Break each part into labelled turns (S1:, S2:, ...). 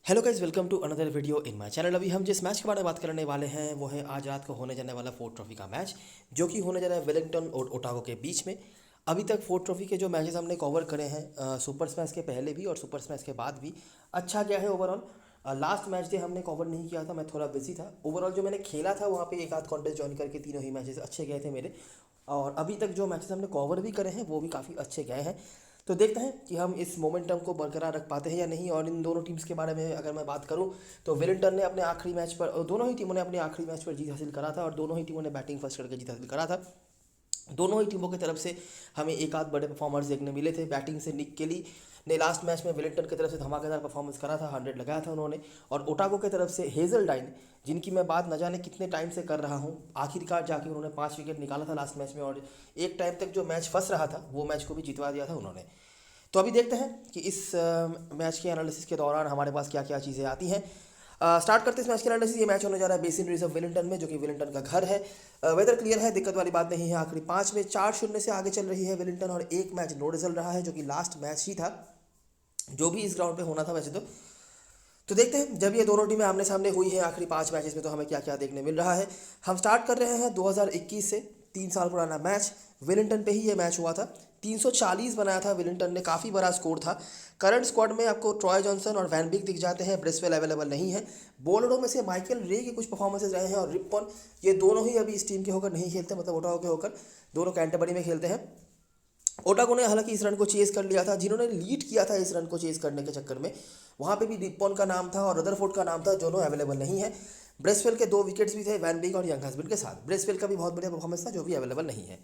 S1: Hello guys, welcome to another video in my channel. अभी हम जिस मैच के बारे में बात करने वाले हैं वो है आज रात को होने जाने वाला फोर्थ ट्रॉफी का मैच, जो कि होने जा रहा है वेलिंगटन और ओटागो के बीच में। अभी तक फोर्थ ट्रॉफी के जो मैचेस हमने कवर करे हैं सुपर स्मैश के पहले भी और सुपर स्मैश के बाद भी अच्छा गया है ओवरऑल। लास्ट मैच डे हमने कवर नहीं किया था, मैं थोड़ा बिजी था। ओवरऑल जो मैंने खेला था वहाँ पे एक आध कॉन्टेस्ट ज्वाइन करके तीनों ही मैचेस अच्छे गए थे मेरे। और अभी तक जो मैचेस हमने कवर भी करे हैं वो भी काफ़ी अच्छे गए हैं। तो देखते हैं कि हम इस मोमेंटम को बरकरार रख पाते हैं या नहीं। और इन दोनों टीम्स के बारे में अगर मैं बात करूं तो वेलिंगटन ने अपने आखिरी मैच पर, दोनों ही टीमों ने अपने आखिरी मैच पर जीत हासिल करा था और दोनों ही टीमों ने बैटिंग फर्स्ट करके जीत हासिल करा था। दोनों ही टीमों की तरफ से हमें एक आध बड़े परफॉर्मर्स देखने मिले थे। बैटिंग से निक केली ने लास्ट मैच में वेलिंगटन की तरफ से धमाकेदार परफॉर्मेंस करा था, 100 लगाया था उन्होंने। और ओटागो की तरफ से हेजलडाइन, जिनकी मैं बात न जाने कितने टाइम से कर रहा हूँ, आखिरकार जाके उन्होंने 5 विकेट निकाला था लास्ट मैच में। और एक टाइम तक जो मैच फंस रहा था वो मैच को भी जितवा दिया था उन्होंने। तो अभी देखते हैं कि इस मैच के एनालिसिस के दौरान हमारे पास क्या क्या चीज़ें आती हैं। स्टार्ट करते हैं इस मैच के एनालिसिस। ये मैच होने जा रहा है बेसिन रिजर्व वेलिंगटन में, जो कि वेलिंगटन का घर है। वेदर क्लियर है, दिक्कत वाली बात नहीं है। आखिरी 5 में 4-0 से आगे चल रही है वेलिंगटन और एक मैच नो रिजल्ट रहा है, जो कि लास्ट मैच ही था जो भी इस ग्राउंड पे होना था वैसे तो देखते हैं जब ये दोनों टीमें आमने सामने हुई हैं आखिरी 5 मैचेस में तो हमें क्या क्या देखने मिल रहा है। हम स्टार्ट कर रहे हैं 2021 से, 3 साल पुराना मैच। वेलिंगटन पे ही ये मैच हुआ था। 340 बनाया था वेलिंगटन ने, काफ़ी बड़ा स्कोर था। करंट स्क्वाड में आपको ट्रॉय जॉनसन और वैन बिक दिख जाते हैं, ब्रेसवेल अवेलेबल नहीं है। बॉलरों में से माइकल रे के कुछ परफॉर्मेंसेज रहे हैं और रिपन, ये दोनों ही अभी इस टीम के होकर नहीं खेलते, मतलब ओटागो के होकर, दोनों कैंटरबरी में खेलते हैं। ओटागो ने हालांकि इस रन को चेस कर लिया था, जिन्होंने लीड किया था इस रन को चेस करने के चक्कर में वहाँ पे भी डिपॉन का नाम था और रदरफोर्ड का नाम था, दोनों अवेलेबल नहीं है। ब्रेसवेल के 2 विकेट्स भी थे वैन बिग और यंग हस्बैंड के साथ। ब्रेसवेल का भी बहुत बढ़िया परफॉर्मेंस था जो भी अवेलेबल नहीं है।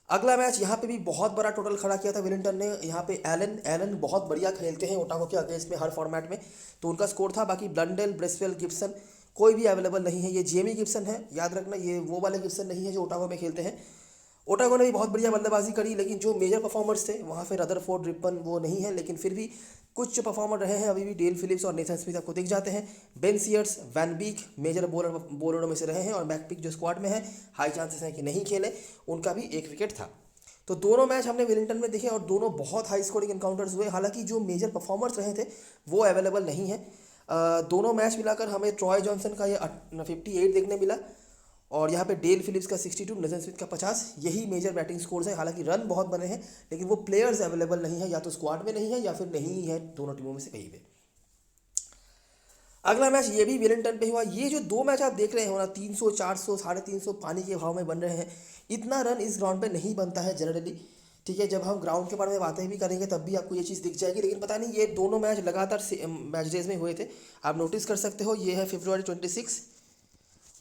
S1: अगला मैच यहाँ पे भी बहुत बड़ा टोटल खड़ा किया था वेलिंगटन ने। यहाँ पे एलन एलन बहुत बढ़िया खेलते हैं ओटागो के अगेंस्ट में हर फॉर्मेट में, तो उनका स्कोर था। बाकी ब्लंडेल, ब्रेसवेल, गिब्सन कोई भी अवेलेबल नहीं है। ये जेमी गिब्सन है, याद रखना, ये वो वाले गिब्सन नहीं है जो ओटागो में खेलते हैं। ओटागो ने भी बहुत बढ़िया बल्लेबाजी करी, लेकिन जो मेजर परफॉर्मर्स थे वहाँ पे रदरफोर्ड, रिपन वो नहीं है, लेकिन फिर भी कुछ जो परफॉर्मर रहे हैं अभी भी डेल फिलिप्स और नेथन स्मिथ आपको दिख जाते हैं। Ben Sears, Van Beek major बॉलरों में से रहे हैं और मैकपिक जो स्क्वाड में है हाई चांसेस हैं कि नहीं खेले, उनका भी 1 विकेट था। तो दोनों मैच हमने वेलिंगटन में देखे और दोनों बहुत हाई स्कोरिंग इनकाउंटर्स हुए। हालांकि जो मेजर परफॉर्मर्स रहे थे वो अवेलेबल नहीं है। दोनों मैच मिलाकर हमें ट्रॉय जॉनसन का ये 58 देखने मिला और यहाँ पे डेल फिलिप्स का 62, नजन स्मिथ का 50, यही मेजर बैटिंग स्कोर्स है। हालांकि रन बहुत बने हैं लेकिन वो प्लेयर्स अवेलेबल नहीं है, या तो स्क्वाड में नहीं है या फिर नहीं है दोनों टीमों में से कहीं पे। अगला मैच ये भी वेलिंगटन पे हुआ। ये जो 2 मैच आप देख रहे हो ना, 300, 400, 350 पानी के भाव में बन रहे हैं। इतना रन इस ग्राउंड पे नहीं बनता है जनरली, ठीक है। जब हम ग्राउंड के बारे में बातें भी करेंगे तब भी आपको ये चीज़ दिख जाएगी, लेकिन पता नहीं ये दोनों मैच लगातार मैच डेज में हुए थे। आप नोटिस कर सकते हो, ये है February 26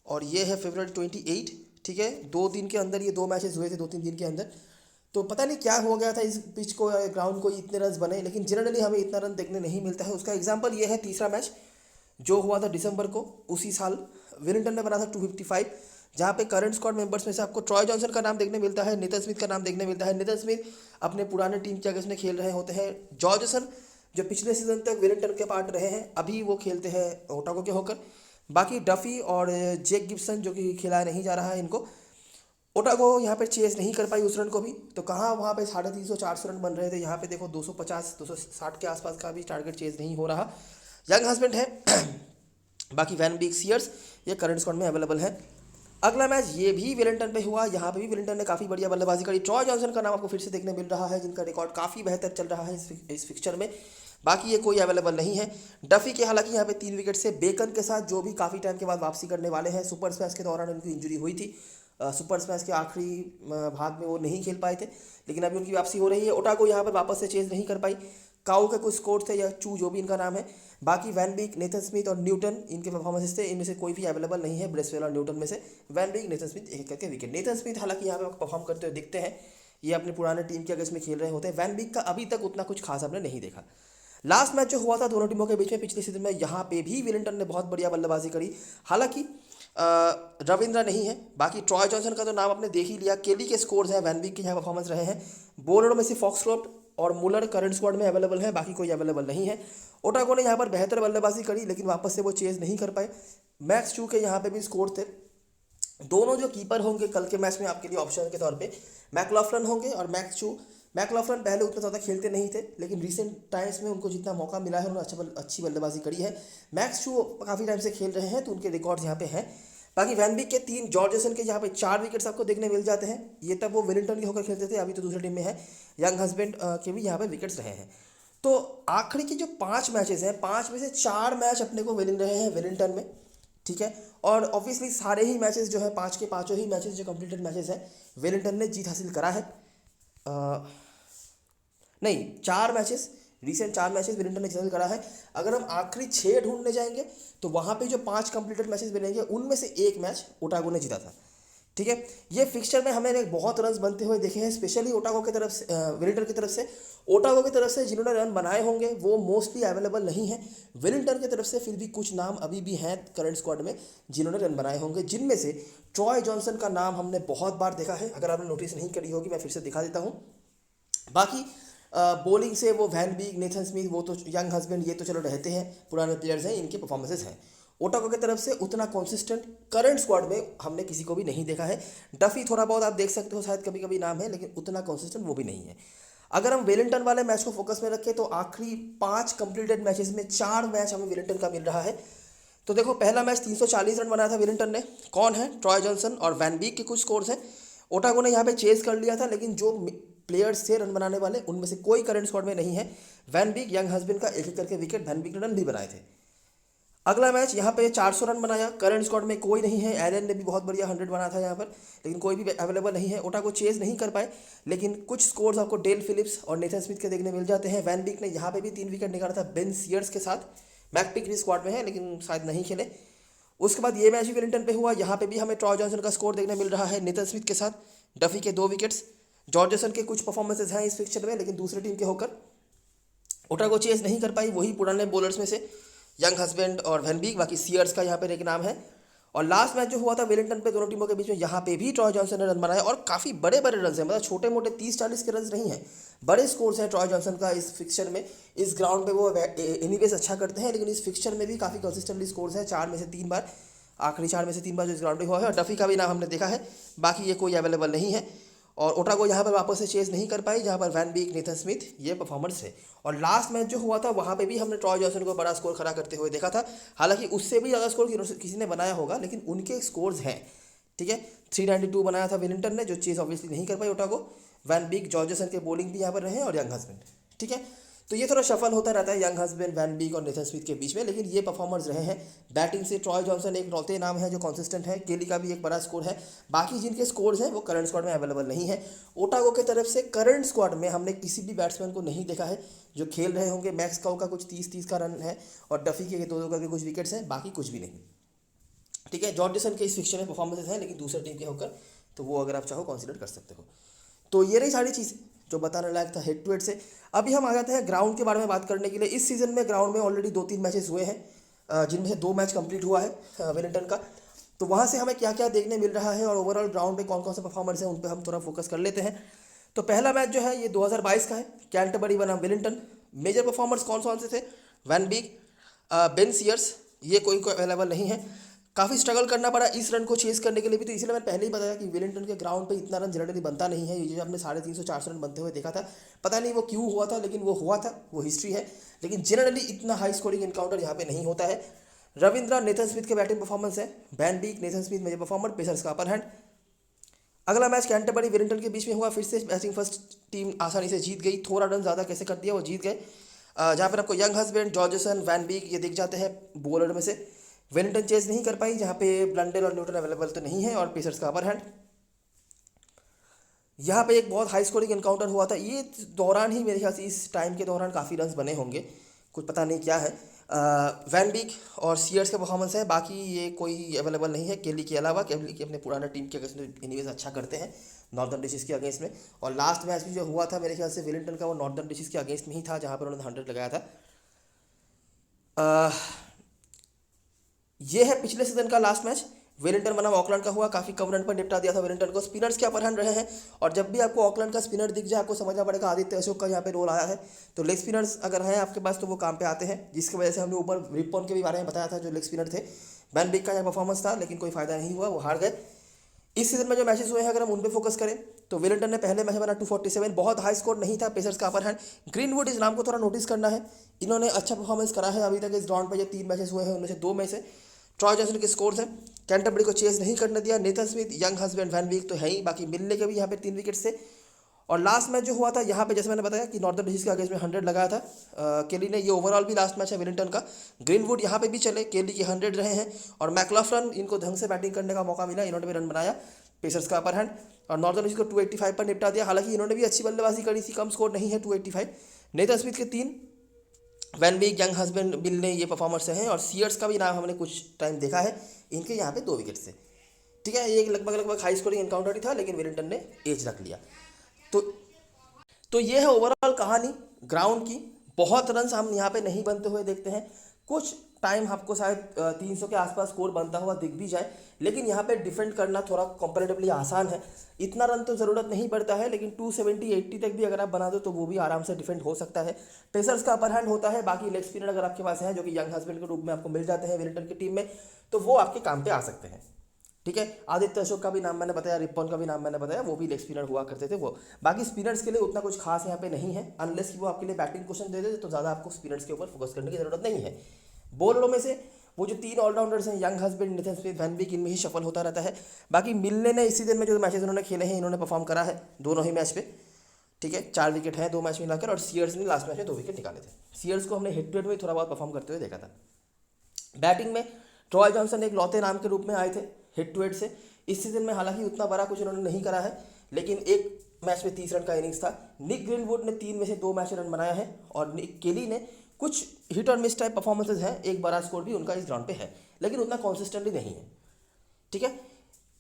S1: और ये है February 28, ठीक है। 2 दिन के अंदर ये 2 मैचेस हुए थे, 2-3 दिन के अंदर। तो पता नहीं क्या हो गया था इस पिच को, ग्राउंड को, इतने रन बने, लेकिन जनरली हमें इतना रन देखने नहीं मिलता है। उसका एग्जाम्पल ये है तीसरा मैच जो हुआ था दिसंबर को, उसी साल वेलिंगटन ने बना था 255, जहाँ पे करंट स्क्वाड मेंबर्स में से आपको ट्रॉय जॉनसन का नाम देखने मिलता है, नेथन स्मिथ का नाम देखने मिलता है। नेथन स्मिथ अपने पुराने टीम के अगेंस्ट में खेल रहे होते हैं। जॉर्जसन जो पिछले सीजन तक वेलिंगटन के पार्ट रहे हैं, अभी वो खेलते हैं ओटागो के होकर। बाकी डफी और जेक गिब्सन जो कि खिलाया नहीं जा रहा है इनको, ओटागो यहाँ पे चेस नहीं कर पाई उस रन को भी। तो कहाँ वहाँ पे 350-400 रन बन रहे थे, यहाँ पे देखो 250-260 के आसपास का भी टारगेट चेस नहीं हो रहा। यंग हस्बैंड है बाकी वैन बिग, सीयर्स ये करंट स्क्वाड में अवेलेबल है। अगला मैच ये भी वेलिंगटन पे हुआ। यहाँ पे भी वेलिंगटन ने काफ़ी बढ़िया बल्लेबाजी करी। ट्रॉय जॉनसन का नाम आपको फिर से देखने मिल रहा है, जिनका रिकॉर्ड काफ़ी बेहतर चल रहा है इस फिक्चर में। बाकी ये कोई अवेलेबल नहीं है। डफी के हालांकि यहाँ पे 3 विकेट से, बेकन के साथ जो भी काफ़ी टाइम के बाद वापसी करने वाले हैं। सुपर स्मैश के दौरान उनकी इंजरी हुई थी, सुपर स्मैश के आखिरी भाग में वो नहीं खेल पाए थे, लेकिन अभी उनकी वापसी हो रही है। ओटागो यहाँ पर वापस से चेज नहीं कर पाई। काऊ के कुछ स्कोर थे, या चू जो भी इनका नाम है। बाकी वैन बिग, नेथन स्मिथ और न्यूटन इनके परफॉर्मेंसेस थे, इनमें से कोई भी अवेलेबल नहीं है। ब्रेसवेल और न्यूटन में से वैन बिग, नेथन स्मिथ एक करके विकेट। नेथन स्मिथ हालांकि यहाँ पे परफॉर्म करते हुए दिखते हैं, ये अपने पुराने टीम के अगेंस्ट में खेल रहे होते हैं। वैन बिग का अभी तक उतना कुछ खास हमने नहीं देखा। लास्ट मैच जो हुआ था दोनों टीमों के बीच में पिछले सीजन में, यहाँ पे भी वेलिंगटन ने बहुत बढ़िया बल्लेबाजी करी। हालांकि रविंद्र नहीं है। बाकी ट्रॉय जॉनसन का तो नाम आपने देख ही लिया। केली के स्कोर्स हैं, वैन बिग के यहाँ परफॉर्मेंस रहे हैं। बॉलरों में से फॉक्सक्रॉफ्ट और मुलर करंट स्क्वाड में अवेलेबल है, बाकी कोई अवेलेबल नहीं है। ओटागो ने यहाँ पर बेहतर बल्लेबाजी करी, लेकिन वापस से वो चेज नहीं कर पाए। मैक्स चू के यहाँ पे भी स्कोर थे। दोनों जो कीपर होंगे कल के मैच में आपके लिए ऑप्शन के तौर पे, मैकलॉफ्लन होंगे और मैक्स चू। मैकलॉफ्लिन पहले उतना ज़्यादा खेलते नहीं थे, लेकिन रिसेंट टाइम्स में उनको जितना मौका मिला है उन्होंने अच्छी बल्लेबाजी करी है। मैक्स शू काफ़ी टाइम से खेल रहे हैं तो उनके रिकॉर्ड्स यहाँ पे हैं। बाकी वैन बीक के 3, जॉर्जेसन के यहाँ पे 4 विकेट्स आपको देखने मिल जाते हैं। ये तब वो वेलिंगटन के होकर खेलते थे, अभी तो दूसरी टीम में है। यंग हस्बैंड के भी यहाँ पे विकेट्स रहे हैं। तो आखिरी के जो 5 मैचेस हैं, 5 में से 4 मैच अपने को विनिंग रहे हैं वेलिंगटन में, ठीक है। और ऑब्वियसली सारे ही मैचेस जो है 5 के 5 ही मैचेस जो कंप्लीटेड मैचेस हैं वेलिंगटन ने जीत हासिल करा है। नहीं, 4 मैचेस, रिसेंट 4 मैचेस वेलिंगटन ने हासिल करा है। अगर हम आखिरी 6 ढूंढने जाएंगे तो वहाँ पे जो 5 कंप्लीटेड मैचेस मिलेंगे उनमें से एक मैच ओटागो ने जीता था, ठीक है। ये फिक्सचर में हमें एक बहुत रन बनते हुए देखे हैं, स्पेशली ओटागो की तरफ से, वेलिंगटन की तरफ से। ओटागो की तरफ से जिन्होंने रन बनाए होंगे वो मोस्टली अवेलेबल नहीं है। वेलिंगटन की तरफ से फिर भी कुछ नाम अभी भी हैं करंट स्क्वाड में जिन्होंने रन बनाए होंगे, जिनमें से ट्रॉय जॉनसन का नाम हमने बहुत बार देखा है। अगर आपने नोटिस नहीं करी होगी मैं फिर से दिखा देता हूँ। बाकी बॉलिंग से वो वैन बीक, नेथन स्मिथ, वो तो यंग हस्बैंड, ये तो चलो रहते हैं, पुराने प्लेयर्स हैं, इनके परफॉर्मेंसेस हैं। ओटागो की तरफ से उतना कंसिस्टेंट करंट स्क्वाड में हमने किसी को भी नहीं देखा है। डफी थोड़ा बहुत आप देख सकते हो, शायद कभी कभी नाम है, लेकिन उतना कंसिस्टेंट वो भी नहीं है। अगर हम वेलिंगटन वाले मैच को फोकस में रखें तो आखिरी 5 कंप्लीटेड मैचेस में 4 मैच हमें वेलिंगटन का मिल रहा है। तो देखो, पहला मैच 340 रन बनाया था वेलिंगटन ने। कौन है? ट्रॉय जॉनसन और वैन बीक के कुछ स्कोर्स हैं। ओटागो ने यहाँ पे चेज कर लिया था, लेकिन जो प्लेयर्स थे रन बनाने वाले उनमें से कोई करंट स्क्वाड में नहीं है। वैन बीक, यंग हस्बैंड का एक एक करके विकेट, वैन बीक ने रन भी बनाए थे। अगला मैच यहाँ पे 400 रन बनाया, करंट स्क्वाड में कोई नहीं है। एलन ने भी बहुत बढ़िया 100 बनाया था यहाँ पर, लेकिन कोई भी अवेलेबल नहीं है। ओटागो चेज नहीं कर पाए, लेकिन कुछ स्कोर्स आपको डेल फिलिप्स और नेथन स्मिथ के देखने मिल जाते हैं। वैन बीक ने यहाँ पे भी 3 विकेट निकाला था बेन सीयर्स के साथ। मैकपिक भी स्क्वाड में है लेकिन शायद नहीं खेले। उसके बाद ये मैच भी वेलिंगटन पे हुआ, यहाँ पे भी हमें ट्रॉय जॉनसन का स्कोर देखने मिल रहा है नेथन स्मिथ के साथ। डफी के 2 विकेट्स, जॉर्जेसन के कुछ परफॉर्मेंसेज हैं इस फिक्चर में, लेकिन दूसरी टीम के होकर ओटागो चेज नहीं कर पाई। वही पुराने बॉलर्स में से यंग हस्बैंड और वैन बीक, बाकी सीयर्स का यहाँ पर एक नाम है। और लास्ट मैच जो हुआ था वेलिंगटन पे दोनों टीमों के बीच में, यहाँ पे भी ट्रॉय जॉनसन ने रन बनाए और काफ़ी बड़े बड़े रन हैं, मतलब छोटे मोटे 30-40 के रन नहीं हैं, बड़े स्कोर्स हैं ट्रॉय जॉनसन का इस फिक्चर में। इस ग्राउंड पे वो एनीवेज अच्छा करते हैं, लेकिन इस फिक्चर में भी काफ़ी कंसिस्टेंटली स्कोर्स हैं। 4 में से 3 बार, आखिरी 4 में से 3 बार जो इस ग्राउंड पे हुआ है। और डफी का भी नाम हमने देखा है, बाकी ये कोई अवेलेबल नहीं है। और ओटागो यहाँ पर वापस से चेज नहीं कर पाई, जहाँ पर वैन बीक, नेथन स्मिथ ये परफॉर्मेंस है। और लास्ट मैच जो हुआ था वहाँ पे भी हमने ट्रॉय जॉनसन को बड़ा स्कोर खड़ा करते हुए देखा था। हालांकि उससे भी ज़्यादा स्कोर किसी ने बनाया होगा, लेकिन उनके स्कोर्स हैं, ठीक है। 392 बनाया था वेलिंगटन ने, जो चेज ऑब्वियसली नहीं कर पाई ओटागो। वैन बीक, जॉर्जेसन के बॉलिंग भी यहाँ पर रहे और यंग हस्बैंड, ठीक है। तो ये थोड़ा शफल होता रहता है यंग हस्बैंड, वैन बीक और नेथन स्मिथ के बीच में, लेकिन ये परफॉर्मर्स रहे हैं। बैटिंग से ट्रॉय जॉनसन एक लौते नाम है जो कंसिस्टेंट है। केली का भी एक बड़ा स्कोर है। बाकी जिनके स्कोर्स हैं वो करंट स्क्वाड में अवेलेबल नहीं है। ओटागो की तरफ से करंट स्क्वाड में हमने किसी भी बैट्समैन को नहीं देखा है जो खेल रहे होंगे। मैक्स काउ का कुछ 30-30 का रन है और डफी के 2-2 करके कुछ विकेट्स हैं, बाकी कुछ भी नहीं, ठीक है। जॉर्जेसन के इस फिक्चर में परफॉर्मेंसेज हैं, लेकिन दूसरे टीम के होकर, तो वो अगर आप चाहो कंसिडर कर सकते हो। तो ये रही सारी चीज़ जो बताने लायक था हेड टू हेड से। अभी हम आ जाते हैं ग्राउंड के बारे में बात करने के लिए। इस सीज़न में ग्राउंड में ऑलरेडी 2-3 मैचेस हुए हैं, जिनमें से 2 मैच कंप्लीट हुआ है वेलिंगटन का। तो वहाँ से हमें क्या क्या देखने मिल रहा है और ओवरऑल ग्राउंड पे कौन कौन से परफॉर्मेंस हैं उन पर हम थोड़ा फोकस कर लेते हैं। तो पहला मैच जो है ये 2022 का है, कैंटरबरी बनाम वेलिंगटन। मेजर परफॉर्मर्स कौन कौन से थे? वैन बीक, बेन सीयर्स, ये कोई अवेलेबल नहीं है। काफ़ी स्ट्रगल करना पड़ा इस रन को चेस करने के लिए भी, तो इसलिए मैंने पहले ही बताया कि वेलिंगटन के ग्राउंड पे इतना रन जनरली बनता नहीं है। ये जो हमने 350-400 रन बनते हुए देखा था, पता नहीं वो क्यों हुआ था, लेकिन वो हुआ था, वो हिस्ट्री है। लेकिन जनरली इतना हाई स्कोरिंग इनकाउंटर यहाँ पे नहीं होता है। रविंद्र, नेथन स्मिथ के बैटिंग परफॉर्मेंस है। Van Beek, Nathan Smith major performer, pacers का अपर हैंड। अगला मैच कैंटरबरी वेलिंगटन के बीच में हुआ। फिर से बैटिंग फर्स्ट टीम आसानी से जीत गई। थोड़ा रन ज़्यादा कैसे कर दिया, वो जीत गए। जहाँ पर आपको यंग हस्बैंड, जॉर्जेसन, वैन बीक ये दिख जाते हैं बॉलर में से। वेलिंगटन चेज नहीं कर पाई, जहाँ पे ब्लंडेल और न्यूटन अवेलेबल तो नहीं है, और पेसर्स का अपर हैंड। यहाँ पे एक बहुत हाई स्कोरिंग एनकाउंटर हुआ था। ये दौरान ही मेरे ख्याल से इस टाइम के दौरान काफ़ी रन बने होंगे, कुछ पता नहीं क्या है। वैन बीक और सीयर्स का परफॉर्मेंस है, बाकी ये कोई अवेलेबल नहीं है केली के अलावा। केली के अपने पुराने टीम के अगेंस्ट में एनीवेज अच्छा करते हैं, नॉर्दर्न डिशेस के अगेंस्ट में। और लास्ट मैच भी जो हुआ था मेरे ख्याल से वेलिंगटन का, वो नॉर्दर्न डिशेस के अगेंस्ट में ही था, जहाँ पर उन्होंने 100 लगाया था। ये है पिछले सीजन का लास्ट मैच, वेलिंगटन बनाम ऑकलैंड का हुआ। काफ़ी कम रन पर निपटा दिया था वेलिंगटन को। स्पिनर्स के अपर हैंड रहे हैं, और जब भी आपको ऑकलैंड का स्पिनर दिख जाए आपको समझना पड़ेगा आदित्य अशोक का यहाँ पे रोल आया है। तो लेग स्पिनर्स अगर हैं आपके पास तो वो काम पे आते हैं, जिसकी वजह से हमने ऊपर रिपॉन के भी बारे में बताया था जो लेग स्पिनर थे। वैन बीक का यहाँ परफॉर्मेंस था, लेकिन कोई फायदा नहीं हुआ, वो हार गए। इस सीजन में जो मैचेस हुए हैं अगर हम उन पे फोकस करें तो वेलिंगटन ने पहले मैच बना 247, बहुत हाई स्कोर नहीं था, पेसर्स का अपर हैंड। ग्रीनवुड इस नाम को थोड़ा नोटिस करना है, इन्होंने अच्छा परफॉर्मेंस करा है अभी तक इस राउंड पे। जो 3 मैचेस हुए हैं उनमें से 2 में से ट्रॉय जॉनसन के स्कोर्स हैं। कैंटरबरी को चेस नहीं करने दिया। Nathan Smith, Younghusband, Van Beek तो है ही, बाकी मिलने के भी यहाँ पे 3 विकेट से। और लास्ट मैच जो हुआ था यहाँ पे जैसे मैंने बताया कि नॉर्दर्न डिस्ट्रिक्ट के अगेंस्ट में 100 लगाया था केली ने। ये ओवरऑल भी लास्ट मैच है वेलिंगटन का। ग्रीनवुड यहाँ पे भी चले, केली के 100 रहे हैं। और मैकलॉफ्लिन, इनको ढंग से बैटिंग करने का मौका मिला, इन्होंने भी रन बनाया, पेसर्स का अपर हैंड। और नॉर्दर्न डिस्ट्रिक्ट को 285 पर निपटा दिया। हालांकि इन्होंने भी अच्छी बल्लेबाजी करी थी, कम स्कोर नहीं है 285। नेथन स्मिथ के 3, Van Beek, Younghusband, Bill ने ये परफॉर्मर्स हैं। और सीयर्स का भी नाम हमने कुछ टाइम देखा है, इनके यहाँ पे 2 विकेट से। ठीक है, ये लगभग हाई स्कोरिंग एनकाउंटर ही था, लेकिन वेलिंगटन ने एज रख लिया। तो ये है ओवरऑल कहानी ग्राउंड की। बहुत रन्स हम यहाँ पे नहीं बनते हुए देखते हैं, कुछ टाइम आपको शायद 300 के आसपास स्कोर बनता हुआ दिख भी जाए, लेकिन यहाँ पे डिफेंड करना थोड़ा कंपैरेटिवली आसान है। इतना रन तो ज़रूरत नहीं पड़ता है, लेकिन 270-80 तक भी अगर आप बना दो तो वो भी आराम से डिफेंड हो सकता है। पेसर्स का अपर हैंड होता है, बाकी लेग स्पिनर अगर आपके पास है जो कि यंग हस्बैंड के रूप में आपको मिल जाते हैं वेलिंगटन की टीम में, तो वो आपके काम पे आ सकते हैं। ठीक है, आदित्य अशोक का भी नाम मैंने बताया, रिपन का भी नाम मैंने बताया, वो भी लेग स्पिनर हुआ करते थे वो। बाकी स्पिनर्स के लिए उतना कुछ खास यहाँ पे नहीं है, अनलेस कि वो आपके लिए बैटिंग क्वेश्चन दे देते तो ज़्यादा आपको स्पिनर्स के ऊपर फोकस करने की जरूरत नहीं है। बॉलरों में से वो जो 3 ऑलराउंडर्स हैं, Younghusband, Nathan Smith, Van Beek, इनमें ही सफल होता रहता है। बाकी मिलने ने इस सीजन में जो मैचेस उन्होंने खेले हैं, इन्होंने परफॉर्म करा है दोनों ही मैच पे। ठीक है, 4 विकेट हैं 2 मैच मिलाकर। और सीयर्स ने लास्ट मैच में 2 विकेट निकाले थे। सीयर्स को हमने हिट टू हिट में थोड़ा बहुत परफॉर्म करते हुए देखा था। बैटिंग में ट्रॉय जॉनसन एक लौते नाम के रूप में आए थे हिट टू हिट से। इस सीजन में हालांकि उतना बड़ा कुछ उन्होंने नहीं करा है, लेकिन एक मैच में 30 रन का इनिंग्स था। निक ग्रीनवुड ने 3 में से 2 मैच रन बनाया है। और निक केली ने कुछ हिट और मिस टाइप परफॉर्मेंसेज हैं, एक बड़ा स्कोर भी उनका इस ग्राउंड पे है, लेकिन उतना कॉन्सिस्टेंटली नहीं है। ठीक है,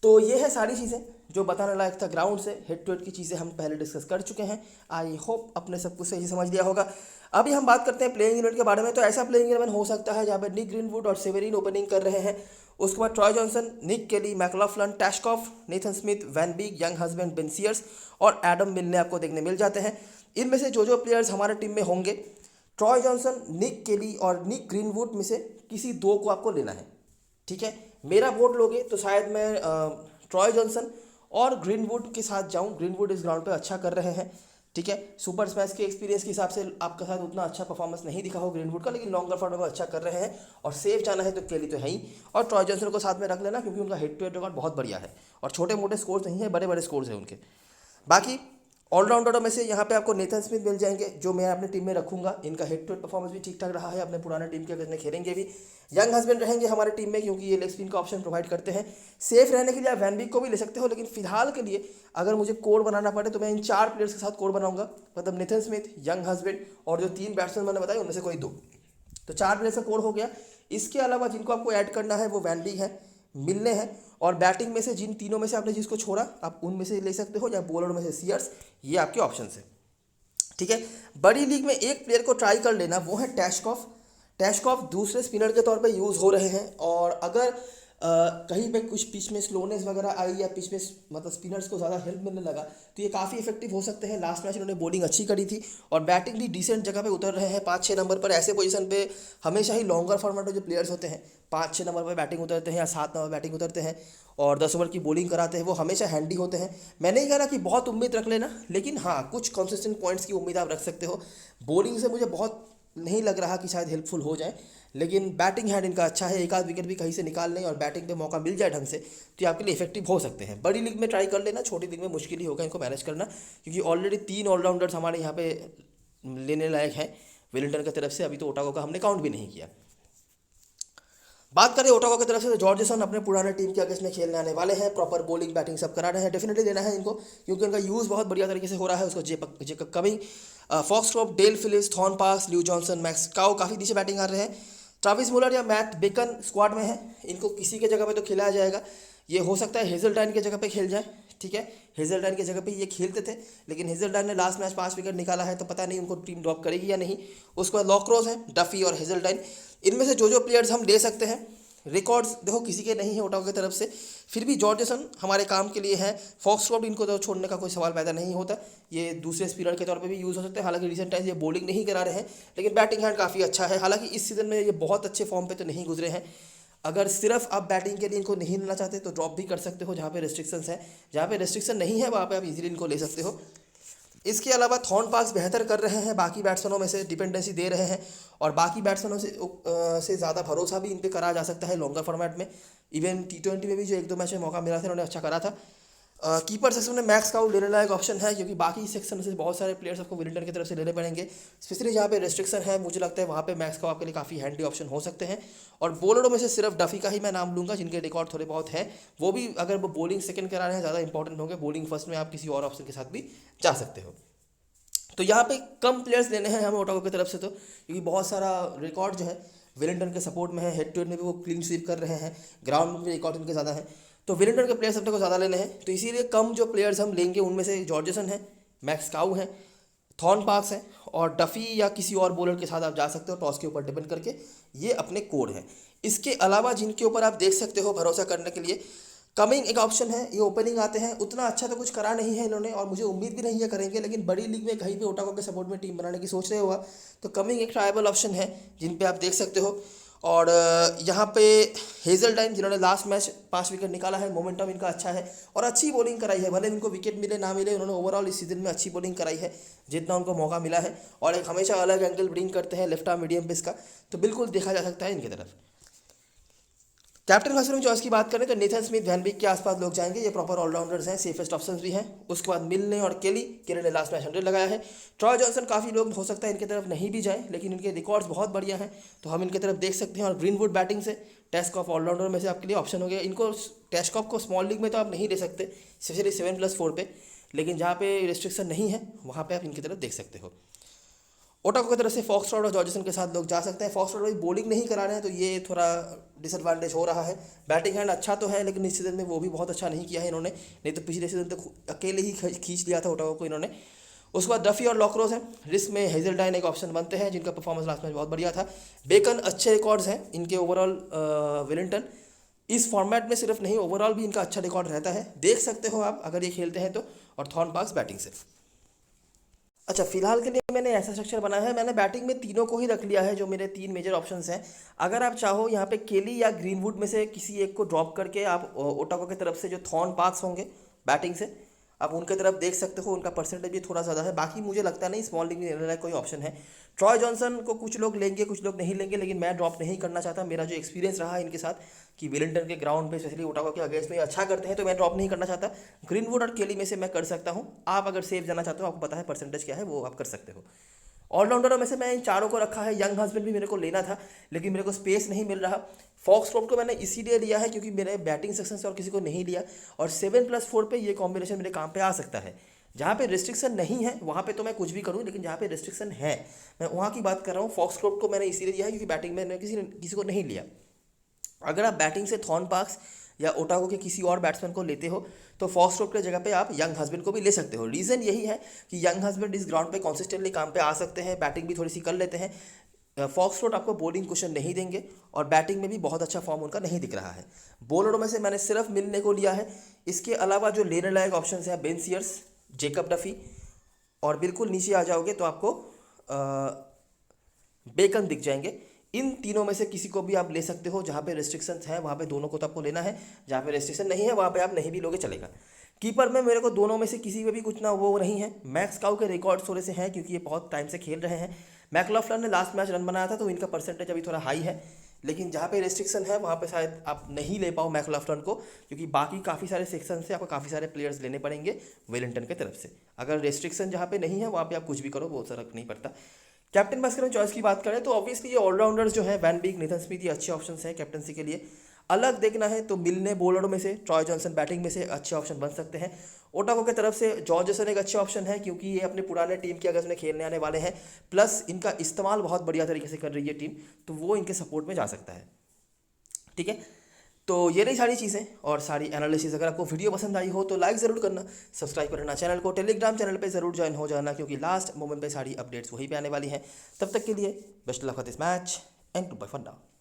S1: तो ये है सारी चीज़ें जो बताने लायक था ग्राउंड से। हेड टू हेड की चीज़ें हम पहले डिस्कस कर चुके हैं। आई होप अपने सब कुछ सही समझ लिया होगा। अभी हम बात करते हैं प्लेइंग यूनिट के बारे में। तो ऐसा प्लेइंग इलेवन हो सकता है जहाँ पर निक ग्रीनवुड और सेवेरिन ओपनिंग कर रहे हैं। उसके बाद Troy Johnson, Nick Kelly, McLaughlin, Tashkoff, Nathan Smith, Van Beek, Younghusband, Ben Sears और एडम मिलने आपको देखने मिल जाते हैं। इनमें से जो प्लेयर्स हमारे टीम में होंगे, ट्रॉय जॉनसन, निक केली और निक ग्रीनवुड में से किसी 2 को आपको लेना है। ठीक है, मेरा वोट लोगे तो शायद मैं ट्रॉय जॉनसन और ग्रीनवुड के साथ जाऊं। ग्रीनवुड इस ग्राउंड पे अच्छा कर रहे हैं। ठीक है, सुपर स्मैश के एक्सपीरियंस के हिसाब से आपका साथ उतना अच्छा परफॉर्मेंस नहीं दिखा हो ग्रीनवुड का, लेकिन लॉन्गर फॉर्म में वो अच्छा कर रहे हैं। और सेफ जाना है तो केली तो है ही, और ट्रॉय जॉनसन को साथ में रख लेना क्योंकि उनका हेड टू हेड रिकॉर्ड बहुत बढ़िया है और छोटे मोटे स्कोर्स नहीं है, बड़े बड़े स्कोर्स हैं उनके। बाकी ऑलराउंडरों में से यहाँ पे आपको नेथन स्मिथ मिल जाएंगे जो मैं अपनी टीम में रखूंगा। इनका हेड टू हेड परफॉर्मेंस भी ठीक ठाक रहा है अपने पुराने टीम के अगेंस्ट में खेलेंगे भी। यंग हस्बैंड रहेंगे हमारे टीम में क्योंकि ये लेग स्पिन का ऑप्शन प्रोवाइड करते हैं। सेफ रहने के लिए आप वैन बीक को भी ले सकते हो, लेकिन फिलहाल के लिए अगर मुझे कोड बनाना पड़े तो मैं इन 4 प्लेयर्स के साथ कोड बनाऊंगा, मतलब नेथन स्मिथ, यंग हस्बैंड और जो 3 बैट्समैन मैंने बताए उनमें से कोई 2। तो 4 प्लेयर्स का कोड हो गया। इसके अलावा जिनको आपको ऐड करना है वो वैन बीक है, मिलने हैं, और बैटिंग में से जिन तीनों में से आपने जिसको छोड़ा आप उनमें से ले सकते हो, या बॉलर में से सीयर्स, ये आपके ऑप्शन है। ठीक है, बड़ी लीग में एक प्लेयर को ट्राई कर लेना, वो है टैशकॉफ। टैशकॉफ दूसरे स्पिनर के तौर पे यूज़ हो रहे हैं, और अगर कहीं पे कुछ पिच में स्लोनेस वगैरह आई या पिच में मतलब स्पिनर्स को ज़्यादा हेल्प मिलने लगा तो ये काफ़ी इफेक्टिव हो सकते हैं। लास्ट मैच इन्होंने बॉलिंग अच्छी करी थी और बैटिंग भी डिसेंट जगह पे उतर रहे हैं। 5-6 नंबर पर ऐसे पोजीशन पे हमेशा ही लॉन्गर फॉर्मेट में जो प्लेयर्स होते हैं 5-6 नंबर पर बैटिंग उतरते हैं या 7 नंबर बैटिंग उतरते हैं और 10 ओवर की बॉलिंग कराते हैं, वो हमेशा हैंडी होते हैं। मैं नहीं कह रहा कि बहुत उम्मीद रख लेना, लेकिन हाँ कुछ कंसिस्टेंट पॉइंट्स की उम्मीद आप रख सकते हो। बॉलिंग से मुझे बहुत नहीं लग रहा कि शायद हेल्पफुल हो जाए, लेकिन बैटिंग हैंड इनका अच्छा है। एक आध विकेट भी कहीं से निकाल लें और बैटिंग पे मौका मिल जाए ढंग से तो ये आपके लिए इफेक्टिव हो सकते हैं। बड़ी लीग में ट्राई कर लेना, छोटी लीग में मुश्किल ही होगा इनको मैनेज करना, क्योंकि ऑलरेडी 3 ऑलराउंडर्स हमारे यहाँ पे लेने लायक हैं वेलिंगटन की तरफ से। अभी तो ओटागो का हमने काउंट भी नहीं किया। बात करें ओटागो की तरफ से तो जॉर्जेसन अपने पुराने टीम के अगेंस्ट में खेलने आने वाले हैं। प्रॉपर बॉलिंग बैटिंग सब करा रहे हैं, डेफिनेटली लेना है इनको क्योंकि उनका यूज़ बहुत बढ़िया तरीके से हो रहा है। उसको Jacob Cumming, Foxcroft, Dale Phillips, Thorn Pass, Lew Johnson, Max काउ काफ़ी नीचे बैटिंग आ रहे हैं। ट्रेविस मुलर या मैट बेकन स्क्वाड में है, इनको किसी के जगह पे तो खिलाया जाएगा। ये हो सकता है हेजल्टाइन के जगह पे खेल जाए। ठीक है, हेजल्टाइन के जगह पे ये खेलते थे, लेकिन हेजल्टाइन ने लास्ट मैच 5 विकेट निकाला है तो पता नहीं उनको टीम ड्रॉप करेगी या नहीं। उसके बाद लॉक्रोज हैं, डफी और हेजल्टाइन। इनमें से जो प्लेयर्स हम ले सकते हैं, रिकॉर्ड्स देखो किसी के नहीं है ओटागो की तरफ से, फिर भी जॉर्जेसन हमारे काम के लिए है। फॉक्सक्रॉप इनको तो छोड़ने का कोई सवाल पैदा नहीं होता, ये दूसरे स्पिनर के तौर पे भी यूज़ हो सकते हैं। हालांकि रिसेंट टाइम्स ये बॉलिंग नहीं करा रहे हैं, लेकिन बैटिंग हैंड काफ़ी अच्छा है। हालांकि इस सीज़न में ये बहुत अच्छे फॉर्म पे तो नहीं गुजरे हैं। अगर सिर्फ आप बैटिंग के लिए इनको नहीं लेना चाहते तो ड्रॉप भी कर सकते हो, जहाँ पे रिस्ट्रिक्शंस है। जहाँ पे रिस्ट्रिक्शन नहीं है वहाँ पे आप इजीली इनको ले सकते हो। इसके अलावा थॉर्न पार्क्स बेहतर कर रहे हैं, बाकी बैट्समैनों में से डिपेंडेंसी दे रहे हैं और बाकी बैट्समैनों से ज़्यादा भरोसा भी इन पे करा जा सकता है लॉन्गर फॉर्मेट में। इवन T20 में भी जो 1-2 मैच में मौका मिला था उन्होंने अच्छा करा था। कीपर सेक्शन में मैक्स काउट लेने लायक ऑप्शन है, क्योंकि बाकी सेक्शन से बहुत सारे प्लेयर्स आपको विलिंगटन की तरफ से लेने पड़ेंगे। स्पेशली जहाँ पे रिस्ट्रिक्शन है मुझे लगता है वहाँ पे मैक्स काउट आपके लिए काफ़ी हैंडी ऑप्शन हो सकते हैं। और बॉलरों में से सिर्फ डफी का ही मैं नाम लूँगा, जिनके रिकॉर्ड थोड़े बहुत हैं। वो भी अगर वो बॉलिंग सेकंड करा रहे हैं ज़्यादा इंपॉर्टेंट होंगे, बॉलिंग फर्स्ट में आप किसी और ऑप्शन के साथ भी जा सकते हो। तो यहाँ पे कम प्लेयर्स लेने हैं हमें ओटागो की तरफ से, तो क्योंकि बहुत सारा रिकॉर्ड जो है विलिंगटन के सपोर्ट में है। हेड टू हेड में भी वो क्लीन स्वीप कर रहे हैं, ग्राउंड में भी रिकॉर्ड उनके ज़्यादा है, तो विलिंगटन के प्लेयर्स अपने को ज़्यादा लेने हैं। तो इसीलिए कम जो प्लेयर्स हम लेंगे उनमें से जॉर्जेसन है, मैक्स काउ है, थॉर्न पार्क्स है और डफी या किसी और बॉलर के साथ आप जा सकते हो टॉस के ऊपर डिपेंड करके। ये अपने कोड हैं। इसके अलावा जिनके ऊपर आप देख सकते हो भरोसा करने के लिए, कमिंग एक ऑप्शन है। ये ओपनिंग आते हैं, उतना अच्छा तो कुछ करा नहीं है इन्होंने और मुझे उम्मीद भी नहीं है करेंगे, लेकिन बड़ी लीग में कहीं भी ओटागो के सपोर्ट में टीम बनाने की सोच रहे हो तो कमिंग एक ट्रायबल ऑप्शन है जिन पे आप देख सकते हो। और यहाँ पे हेजल्टाइन जिन्होंने लास्ट मैच 5 विकेट निकाला है, मोमेंटम इनका अच्छा है और अच्छी बॉलिंग कराई है। भले इनको विकेट मिले ना मिले, उन्होंने ओवरऑल इस सीजन में अच्छी बॉलिंग कराई है जितना उनको मौका मिला है और एक हमेशा अलग एंगल ब्रिंग करते हैं लेफ्ट आर्म मीडियम पेस का, तो बिल्कुल देखा जा सकता है इनकी तरफ। कैप्टन वाइस कैप्टन चॉइस की बात करें तो नेथन स्मिथ, वैन बीक के आसपास लोग जाएंगे। ये प्रॉपर ऑलराउंडर्स हैं, सेफेस्ट ऑप्शंस भी हैं। उसके बाद मिलने और केली ने लास्ट मैच 100 लगाया है। ट्रॉय जॉनसन काफ़ी लोग हो सकता है इनकी तरफ नहीं भी जाएं, लेकिन इनके रिकॉर्ड्स बहुत बढ़िया हैं तो हम इनकी तरफ देख सकते हैं। और ग्रीनवुड बैटिंग से टेस्कॉफ ऑलराउंडर में से आपके लिए ऑप्शन हो गया। इनको टेस्कॉफ को स्मॉल लीग में तो आप नहीं ले सकते, स्पेशली 7+4 पे, लेकिन जहाँ पे रिस्ट्रिक्शन नहीं है वहाँ पे आप इनकी तरफ देख सकते हो। ओटागो की तरफ से फॉक्सट्रॉट और जॉर्जेसन के साथ लोग जा सकते हैं। फॉक्सट्रॉट भाई बॉलिंग नहीं करा रहे हैं तो ये थोड़ा डिसएडवांटेज हो रहा है। बैटिंग हैंड अच्छा तो है लेकिन इस सीजन में वो भी बहुत अच्छा नहीं किया है इन्होंने, नहीं तो पिछले सीजन तक अकेले ही खींच लिया था ओटागो को इन्होंने। उसके बाद डफी और लॉक्रोस हैं। रिस्क में हेजल्टाइन एक ऑप्शन बनते हैं जिनका परफॉर्मेंस लास्ट मैच बहुत बढ़िया था। बेकन अच्छे रिकॉर्ड्स हैं इनके ओवरऑल। विलिंगटन इस फॉर्मेट में सिर्फ नहीं, ओवरऑल भी इनका अच्छा रिकॉर्ड रहता है, देख सकते हो आप अगर ये खेलते हैं तो। और थॉर्न पार्क्स बैटिंग से। अच्छा, फिलहाल के लिए मैंने ऐसा स्ट्रक्चर बनाया है, मैंने बैटिंग में तीनों को ही रख लिया है जो मेरे 3 मेजर ऑप्शंस हैं। अगर आप चाहो यहाँ पे केली या ग्रीनवुड में से किसी एक को ड्रॉप करके आप ओटागो की तरफ से जो थॉर्न पार्क्स होंगे बैटिंग से, आप उनके तरफ देख सकते हो। उनका परसेंटेज भी थोड़ा ज़्यादा है, बाकी मुझे लगता नहीं स्मॉल लीग में लेने लायक कोई ऑप्शन है। ट्रॉय जॉनसन को कुछ लोग लेंगे कुछ लोग नहीं लेंगे, लेकिन मैं ड्रॉप नहीं करना चाहता। मेरा जो एक्सपीरियंस रहा है इनके साथ कि विलिंगटन के ग्राउंड पे स्पेशली ओटागो के अगेंस्ट में अच्छा करते हैं, तो मैं ड्रॉप नहीं करना चाहता। ग्रीनवुड और केली में से मैं कर सकता हूँ। आप अगर सेफ जाना चाहते हो, आपको पता है परसेंटेज क्या है, वो आप कर सकते हो। ऑलराउंडरों में से मैं इन चारों को रखा है। यंग हस्बैंड भी मेरे को लेना था लेकिन मेरे को स्पेस नहीं मिल रहा। फॉक्सट्रॉट को मैंने इसीलिए लिया है क्योंकि मेरे बैटिंग सेक्शन से और किसी को नहीं लिया, और 7+4 पे ये कॉम्बिनेशन मेरे काम पे आ सकता है। जहाँ पे रिस्ट्रिक्शन नहीं है वहाँ पे तो मैं कुछ भी करूँ, लेकिन जहाँ पे रिस्ट्रिक्शन है मैं वहाँ की बात कर रहा हूँ। फॉक्सट्रॉट को मैंने इसीलिए लिया है क्योंकि बैटिंग में मैंने किसी को नहीं लिया। अगर आप बैटिंग से थॉर्न पार्क्स या ओटागो के किसी और बैट्समैन को लेते हो तो फॉक्सट्रॉट की जगह पे आप यंग हस्बैंड को भी ले सकते हो। रीज़न यही है कि यंग हस्बैंड इस ग्राउंड पे कंसिस्टेंटली काम पे आ सकते हैं, बैटिंग भी थोड़ी सी कर लेते हैं। फॉक्सट्रॉट आपको बॉलिंग कुशन नहीं देंगे और बैटिंग में भी बहुत अच्छा फॉर्म उनका नहीं दिख रहा है। बॉलरों में से मैंने सिर्फ मिलने को लिया है। इसके अलावा जो लेने लायक ऑप्शन हैं बेन सीयर्स, जेकब डफी, और बिल्कुल नीचे आ जाओगे तो आपको बेकन दिख जाएंगे। इन तीनों में से किसी को भी आप ले सकते हो। जहाँ पे रिस्ट्रिक्शंस हैं वहाँ पे दोनों को तो आपको लेना है, जहाँ पे रिस्ट्रिक्शन नहीं है वहाँ पे आप नहीं भी लोगे चलेगा। कीपर में मेरे को दोनों में से किसी में भी कुछ ना वो नहीं है। मैक्स काउ के रिकॉर्ड थोड़े से हैं क्योंकि ये बहुत टाइम से खेल रहे हैं। मैकलॉफ्लिन ने लास्ट मैच रन बनाया था तो इनका परसेंटेज अभी थोड़ा हाई है, लेकिन जहाँ पे रिस्ट्रिक्शन है वहाँ पे शायद आप नहीं ले पाओ मैकलॉफ्लिन को, क्योंकि बाकी काफ़ी सारे सेक्शन से आपको काफ़ी सारे प्लेयर्स लेने पड़ेंगे विलिंगटन की तरफ से। अगर रिस्ट्रिक्शन जहाँ पे नहीं है वहाँ पे आप कुछ भी करो, बहुत फर्क नहीं पड़ता। कैप्टन बास्केट चॉइस की बात करें तो ऑब्वियसली ये ऑलराउंडर्स जो है वैन बीक, नेथन स्मिथ, ये अच्छे ऑप्शंस हैं कैप्टनसी के लिए। अलग देखना है तो मिलने बॉलरों में से ट्रॉय जॉनसन बैटिंग में से अच्छे ऑप्शन बन सकते हैं। ओटागो की तरफ से जॉर्जेसन एक अच्छा ऑप्शन है क्योंकि ये अपने पुराने टीम के अगेंस्ट में खेलने आने वाले हैं, प्लस इनका इस्तेमाल बहुत बढ़िया तरीके से कर रही है टीम, तो वो इनके सपोर्ट में जा सकता है। ठीक है, तो ये रही सारी चीज़ें और सारी एनालिसिस। अगर आपको वीडियो पसंद आई हो तो लाइक ज़रूर करना, सब्सक्राइब करना चैनल को, टेलीग्राम चैनल पे ज़रूर ज्वाइन हो जाना क्योंकि लास्ट मोमेंट पे सारी अपडेट्स वहीं पे आने वाली हैं। तब तक के लिए best luck for this match and good bye for now.